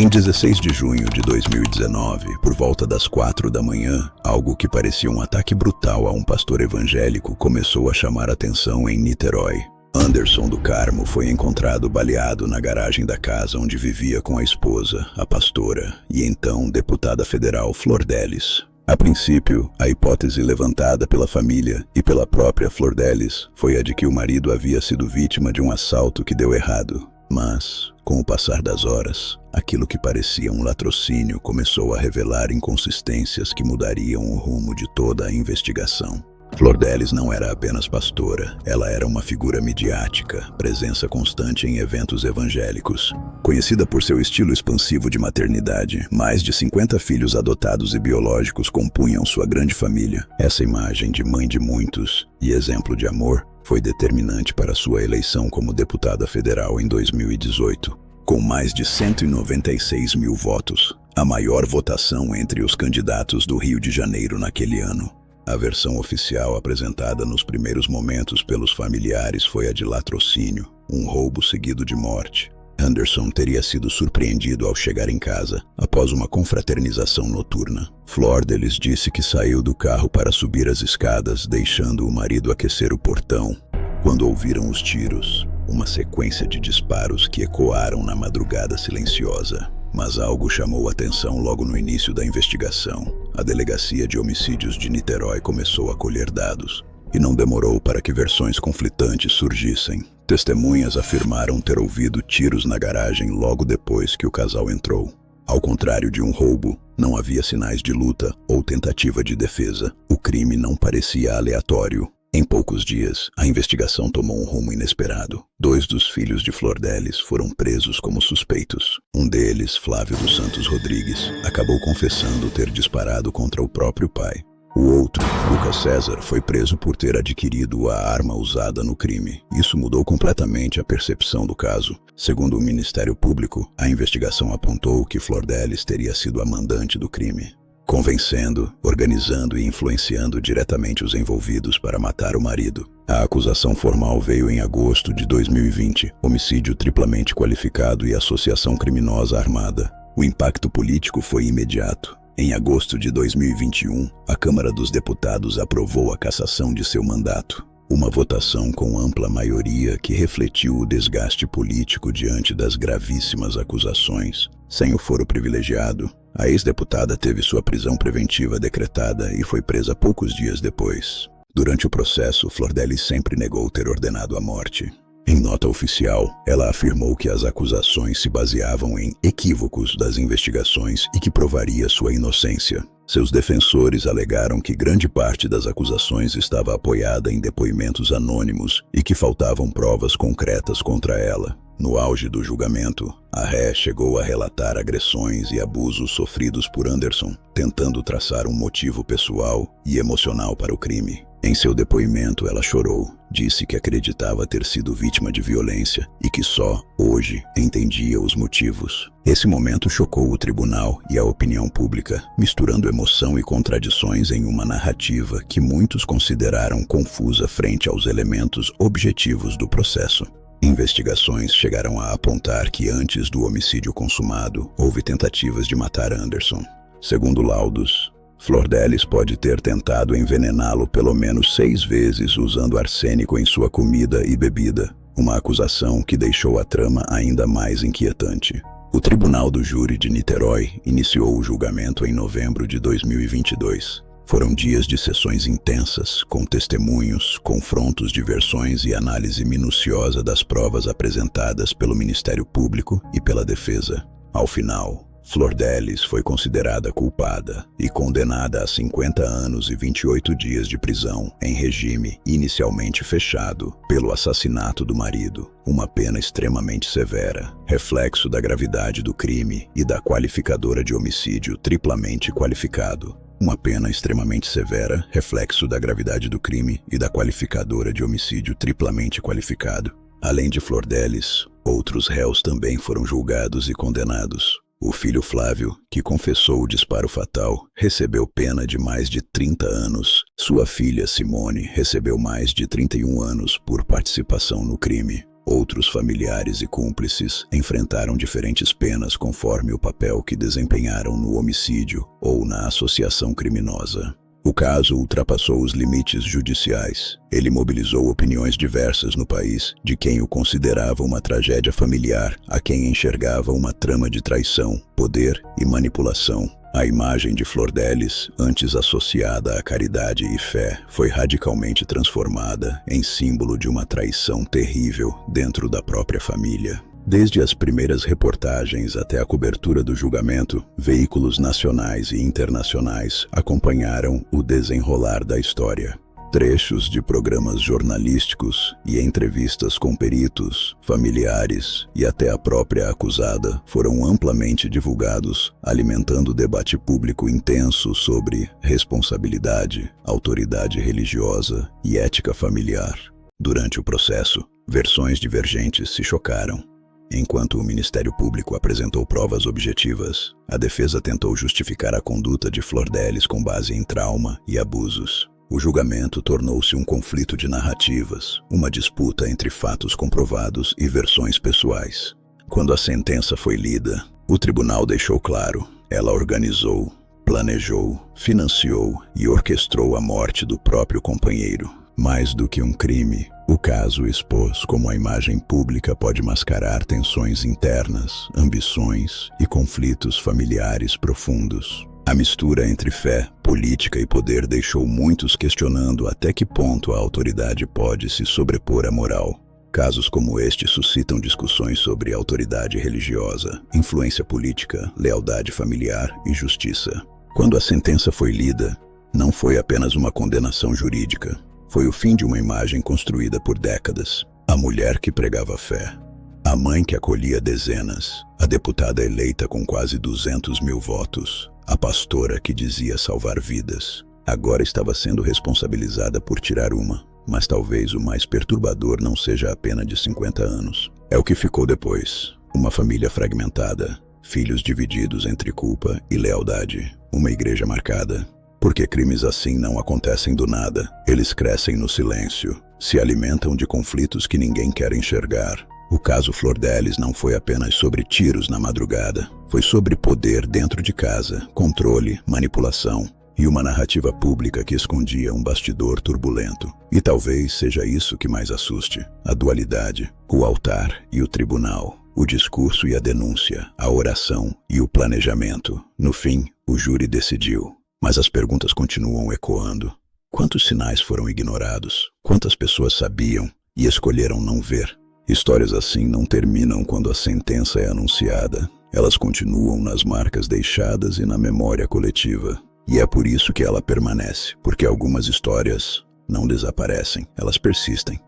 Em 16 de junho de 2019, por volta das 4 da manhã, algo que parecia um ataque brutal a um pastor evangélico começou a chamar atenção em Niterói. Anderson do Carmo foi encontrado baleado na garagem da casa onde vivia com a esposa, a pastora, e então deputada federal Flor Delis. A princípio, a hipótese levantada pela família e pela própria Flor Delis foi a de que o marido havia sido vítima de um assalto que deu errado. Mas, com o passar das horas, aquilo que parecia um latrocínio começou a revelar inconsistências que mudariam o rumo de toda a investigação. Flor Delis não era apenas pastora, ela era uma figura midiática, presença constante em eventos evangélicos. Conhecida por seu estilo expansivo de maternidade, mais de 50 filhos adotados e biológicos compunham sua grande família. Essa imagem de mãe de muitos e exemplo de amor foi determinante para sua eleição como deputada federal em 2018. Com mais de 196 mil votos, a maior votação entre os candidatos do Rio de Janeiro naquele ano. A versão oficial apresentada nos primeiros momentos pelos familiares foi a de latrocínio, um roubo seguido de morte. Anderson teria sido surpreendido ao chegar em casa, após uma confraternização noturna. Flor Delis disse que saiu do carro para subir as escadas, deixando o marido aquecer o portão, quando ouviram os tiros, uma sequência de disparos que ecoaram na madrugada silenciosa. Mas algo chamou atenção logo no início da investigação. A Delegacia de Homicídios de Niterói começou a colher dados, e não demorou para que versões conflitantes surgissem. Testemunhas afirmaram ter ouvido tiros na garagem logo depois que o casal entrou. Ao contrário de um roubo, não havia sinais de luta ou tentativa de defesa. O crime não parecia aleatório. Em poucos dias, a investigação tomou um rumo inesperado. 2 dos filhos de Flor Delis foram presos como suspeitos. Um deles, Flávio dos Santos Rodrigues, acabou confessando ter disparado contra o próprio pai. O outro, Lucas César, foi preso por ter adquirido a arma usada no crime. Isso mudou completamente a percepção do caso. Segundo o Ministério Público, a investigação apontou que Flor Delis teria sido a mandante do crime, convencendo, organizando e influenciando diretamente os envolvidos para matar o marido. A acusação formal veio em agosto de 2020, homicídio triplamente qualificado e associação criminosa armada. O impacto político foi imediato. Em agosto de 2021, a Câmara dos Deputados aprovou a cassação de seu mandato. Uma votação com ampla maioria que refletiu o desgaste político diante das gravíssimas acusações. Sem o foro privilegiado, a ex-deputada teve sua prisão preventiva decretada e foi presa poucos dias depois. Durante o processo, Flor Delis sempre negou ter ordenado a morte. Em nota oficial, ela afirmou que as acusações se baseavam em equívocos das investigações e que provaria sua inocência. Seus defensores alegaram que grande parte das acusações estava apoiada em depoimentos anônimos e que faltavam provas concretas contra ela. No auge do julgamento, a ré chegou a relatar agressões e abusos sofridos por Anderson, tentando traçar um motivo pessoal e emocional para o crime. Em seu depoimento, ela chorou, disse que acreditava ter sido vítima de violência e que só, hoje, entendia os motivos. Esse momento chocou o tribunal e a opinião pública, misturando emoção e contradições em uma narrativa que muitos consideraram confusa frente aos elementos objetivos do processo. Investigações chegaram a apontar que antes do homicídio consumado, houve tentativas de matar Anderson. Segundo laudos, Flor Delis pode ter tentado envenená-lo pelo menos 6 vezes usando arsênico em sua comida e bebida, uma acusação que deixou a trama ainda mais inquietante. O Tribunal do Júri de Niterói iniciou o julgamento em novembro de 2022. Foram dias de sessões intensas, com testemunhos, confrontos de versões e análise minuciosa das provas apresentadas pelo Ministério Público e pela defesa. Ao final, Flor Delis foi considerada culpada e condenada a 50 anos e 28 dias de prisão em regime inicialmente fechado pelo assassinato do marido, uma pena extremamente severa, reflexo da gravidade do crime e da qualificadora de homicídio triplamente qualificado. Uma pena extremamente severa, reflexo da gravidade do crime e da qualificadora de homicídio triplamente qualificado. Além de Flor Delis, outros réus também foram julgados e condenados. O filho Flávio, que confessou o disparo fatal, recebeu pena de mais de 30 anos. Sua filha Simone recebeu mais de 31 anos por participação no crime. Outros familiares e cúmplices enfrentaram diferentes penas conforme o papel que desempenharam no homicídio ou na associação criminosa. O caso ultrapassou os limites judiciais. Ele mobilizou opiniões diversas no país, de quem o considerava uma tragédia familiar, a quem enxergava uma trama de traição, poder e manipulação. A imagem de Flor Delis, antes associada à caridade e fé, foi radicalmente transformada em símbolo de uma traição terrível dentro da própria família. Desde as primeiras reportagens até a cobertura do julgamento, veículos nacionais e internacionais acompanharam o desenrolar da história. Trechos de programas jornalísticos e entrevistas com peritos, familiares e até a própria acusada foram amplamente divulgados, alimentando debate público intenso sobre responsabilidade, autoridade religiosa e ética familiar. Durante o processo, versões divergentes se chocaram. Enquanto o Ministério Público apresentou provas objetivas, a defesa tentou justificar a conduta de Flor Delis com base em trauma e abusos. O julgamento tornou-se um conflito de narrativas, uma disputa entre fatos comprovados e versões pessoais. Quando a sentença foi lida, o tribunal deixou claro: ela organizou, planejou, financiou e orquestrou a morte do próprio companheiro. Mais do que um crime, o caso expôs como a imagem pública pode mascarar tensões internas, ambições e conflitos familiares profundos. A mistura entre fé, política e poder deixou muitos questionando até que ponto a autoridade pode se sobrepor à moral. Casos como este suscitam discussões sobre autoridade religiosa, influência política, lealdade familiar e justiça. Quando a sentença foi lida, não foi apenas uma condenação jurídica. Foi o fim de uma imagem construída por décadas. A mulher que pregava fé, a mãe que acolhia dezenas, a deputada eleita com quase 200 mil votos, a pastora que dizia salvar vidas, agora estava sendo responsabilizada por tirar uma. Mas talvez o mais perturbador não seja a pena de 50 anos. É o que ficou depois. Uma família fragmentada, filhos divididos entre culpa e lealdade, uma igreja marcada. Porque crimes assim não acontecem do nada. Eles crescem no silêncio, se alimentam de conflitos que ninguém quer enxergar. O caso Flor Delis não foi apenas sobre tiros na madrugada. Foi sobre poder dentro de casa, controle, manipulação e uma narrativa pública que escondia um bastidor turbulento. E talvez seja isso que mais assuste: a dualidade, o altar e o tribunal, o discurso e a denúncia, a oração e o planejamento. No fim, o júri decidiu. Mas as perguntas continuam ecoando. Quantos sinais foram ignorados? Quantas pessoas sabiam e escolheram não ver? Histórias assim não terminam quando a sentença é anunciada. Elas continuam nas marcas deixadas e na memória coletiva. E é por isso que ela permanece, porque algumas histórias não desaparecem, elas persistem.